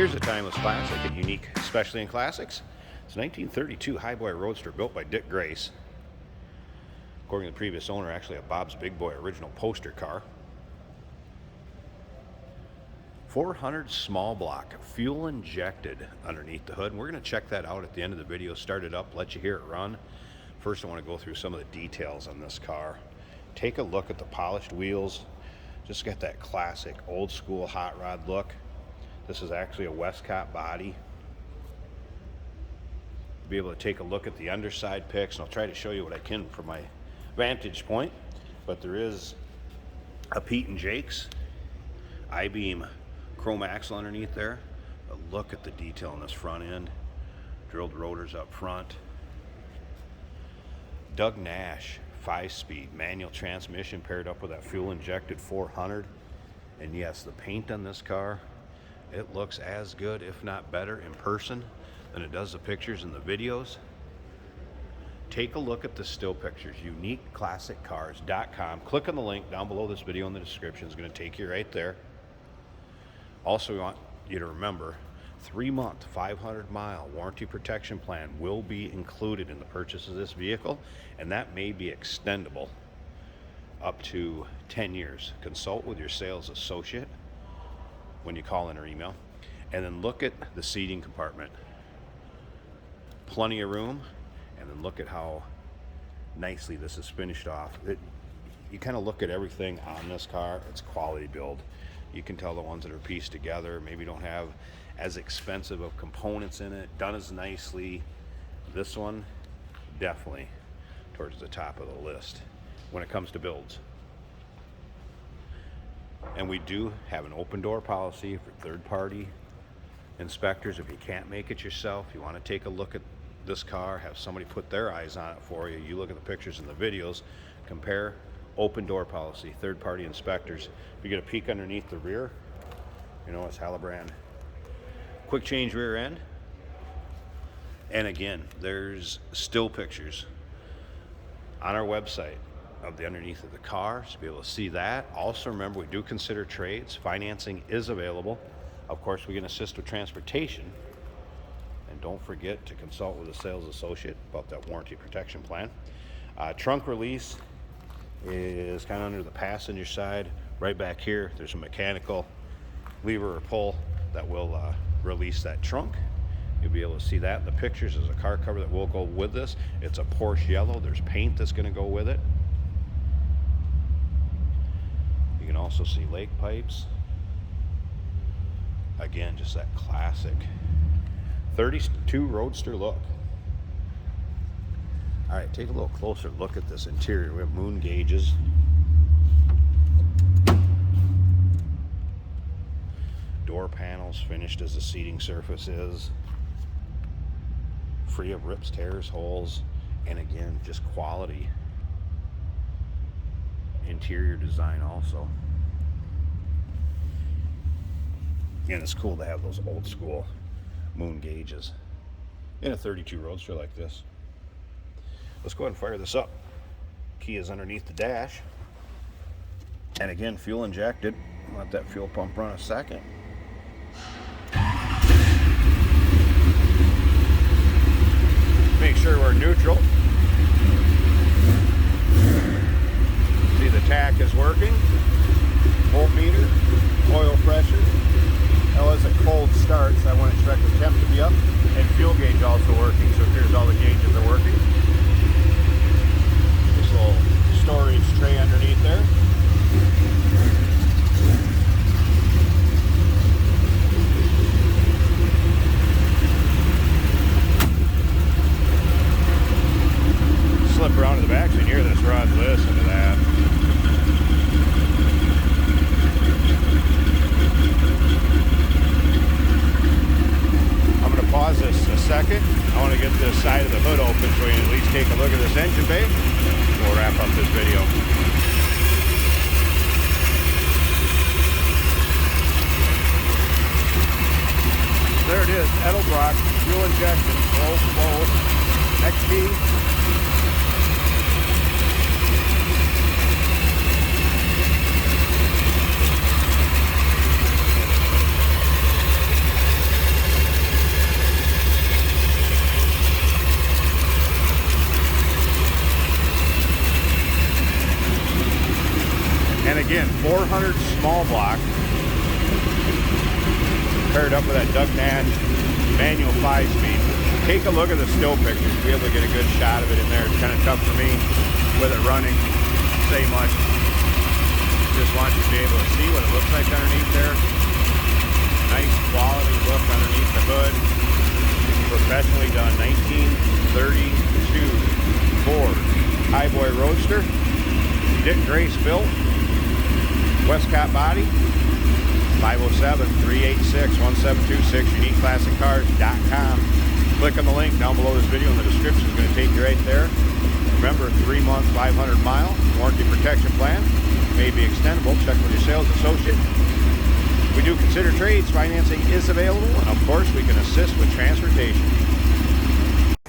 Here's a timeless classic and unique, especially in classics. It's a 1932 Highboy Roadster built by Dick Grace. According to the previous owner, actually a Bob's Big Boy original poster car. 400 small block, fuel injected underneath the hood. And we're going to check that out at the end of the video, start it up, let you hear it run. First, I want to go through some of the details on this car. Take a look at the polished wheels. Just got that classic old school hot rod look. This is actually a Westcott body. Be able to take a look at the underside picks, and I'll try to show you what I can from my vantage point. But there is a Pete and Jake's I-beam chrome axle underneath there. But look at the detail on this front end. Drilled rotors up front. Doug Nash 5-speed manual transmission paired up with that fuel injected 400. And yes, the paint on this car, it looks as good, if not better, in person than it does the pictures and the videos. Take a look at the still pictures, uniqueclassiccars.com. Click on the link down below this video in the description. It's going to take you right there. Also, we want you to remember, 3-month, 500-mile warranty protection plan will be included in the purchase of this vehicle, and that may be extendable up to 10 years. Consult with your sales associate when you call in or email. And then look at the seating compartment. Plenty of room. And then look at how nicely this is finished off. You kind of look at everything on this car, it's quality build. You can tell the ones that are pieced together maybe don't have as expensive of components in it, done as nicely. This one, definitely towards the top of the list when it comes to builds. And we do have an open door policy for third-party inspectors. If you can't make it yourself, you want to take a look at this car, have somebody put their eyes on it for you. You look at the pictures and the videos, compare. Open door policy, third-party inspectors. If you get a peek underneath the rear, you know it's Halabrand. Quick change rear end. And again, there's still pictures on our website of the underneath of the car, so be able to see that. Also remember, we do consider trades. Financing is available. Of course, we can assist with transportation. And don't forget to consult with a sales associate about that warranty protection plan. Trunk release is kind of under the passenger side. Right back here, there's a mechanical lever or pull that will release that trunk. You'll be able to see that in the pictures. There's a car cover that will go with this. It's a Porsche yellow. There's paint that's going to go with it. You can also see lake pipes. Again, just that classic 32 Roadster look. All right, take a little closer look at this interior. We have moon gauges. Door panels finished as the seating surface is. Free of rips, tears, holes. And again, just quality interior design also. And it's cool to have those old school moon gauges in a 32 Roadster like this. Let's go ahead and fire this up. Key is underneath the dash. And again, fuel injected. Let that fuel pump run a second. Make sure we're neutral. See, the tach is working. Voltmeter, oil pressure. That was a cold start, so I want to expect the temp to be up. And fuel gauge also working, so here's all the gauges are working. This little storage tray underneath there. Slip around to the back so you can hear this run. Listen to that. I'm going to pause this a second. I want to get this side of the hood open so you can at least take a look at this engine bay. We'll wrap up this video. again, 400 small block. Paired up with that Doug Nash manual 5-speed. Take a look at the still pictures. Be able to get a good shot of it in there. It's kind of tough for me with it running. Say much. Just want you to be able to see what it looks like underneath there. Nice quality look underneath the hood. Professionally done. 1932 Ford Highboy Roadster. Dick Grace built. Westcott body. 507-386-1726. UniqueClassicCars.com. Click on the link down below this video in the description. It's going to take you right there. Remember, 3-month, 500-mile warranty protection plan. May be extendable. Check with your sales associate. We do consider trades. Financing is available. And of course, we can assist with transportation.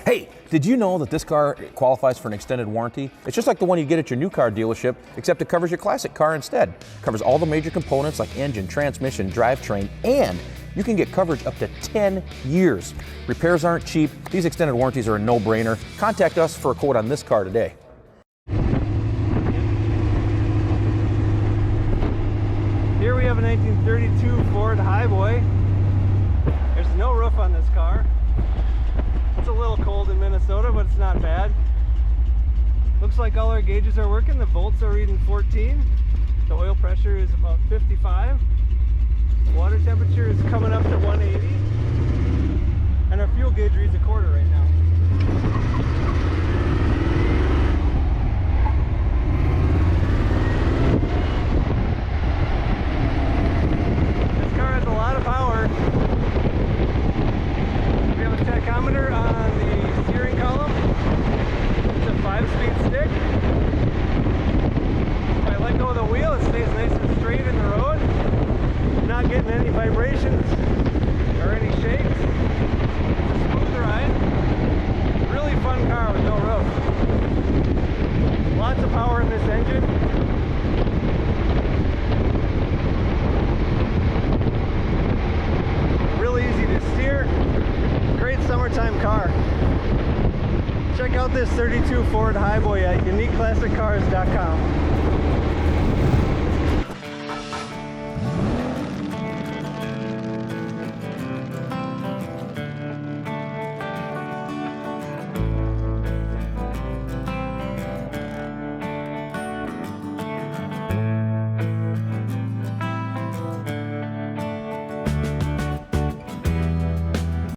Hey, did you know that this car qualifies for an extended warranty? It's just like the one you get at your new car dealership, except it covers your classic car instead. It covers all the major components like engine, transmission, drivetrain, and you can get coverage up to 10 years. Repairs aren't cheap. These extended warranties are a no-brainer. Contact us for a quote on this car today. Here we have a 1932 Ford Highboy. There's no roof on this car. It's a little cold in Minnesota, but it's not bad. Looks like all our gauges are working. The volts are reading 14. The oil pressure is about 55. Water temperature is coming up to 180. And our fuel gauge reads a quarter right now. This car has a lot of power. We have a tachometer on the steering column. It's a 5-speed stick. If I let go of the wheel, it stays nice and straight in the road. Not getting any vibrations or any shakes. It's a smooth ride. Really fun car with no roof. Lots of power in this engine. Really easy to steer. Great summertime car. Check out this 32 Ford Highboy at UniqueClassicCars.com.